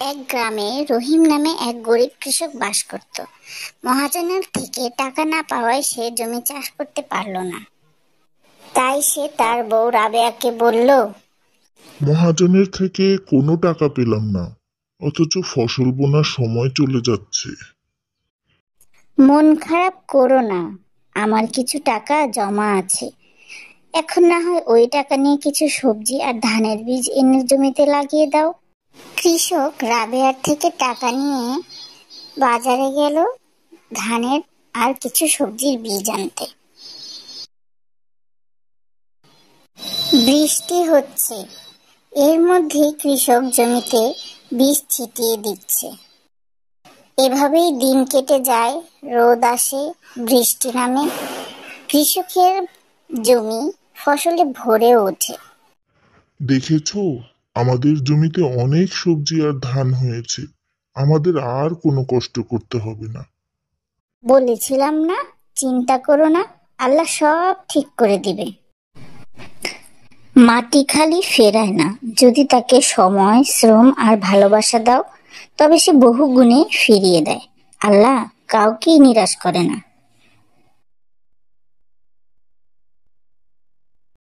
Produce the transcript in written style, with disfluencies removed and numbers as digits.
এক গ্রামে রহিম নামে এক গরিব কৃষক বাস করত। মহাজনের থেকে টাকা না পাওয়ায় সে জমি চাষ করতে পারল না। তাই সে তার বউ রাবেয়াকে বলল, মহাজনের থেকে কোনো টাকা পেলাম না, অথচ ফসল বোনার সময় চলে যাচ্ছে। মন খারাপ করো না, আমার কিছু টাকা জমা আছে। এখন না হয় ওই টাকা নিয়ে কিছু সবজি আর ধানের বীজ এনে জমিতে লাগিয়ে দাও। কৃষক রাবেয়ার থেকে টাকা নিয়ে বাজারে গেল ধানের আর কিছু সবজির বীজ আনতে। বৃষ্টি হচ্ছে, এর মধ্যেই কৃষক জমিতে বীজ ছিটিয়ে দিচ্ছে। এভাবেই দিন কেটে যায়, রোদ আসে, বৃষ্টি নামে, কৃষকের জমি ফসলে ভরে ওঠে। দেখেছো, আমাদের জমিতে অনেক সবজি আর ধান হয়েছে। আমাদের আর কোনো কষ্ট করতে হবে না। বলেছিলাম না, চিন্তা করো না, আল্লাহ সব ঠিক করে দিবে। মাটি খালি ফেরায় না, যদি তাকে সময়, শ্রম আর ভালোবাসা দাও, তবে সে বহু গুণে ফিরিয়ে দেয়। আল্লাহ কাউকেই নিরাশ করে না।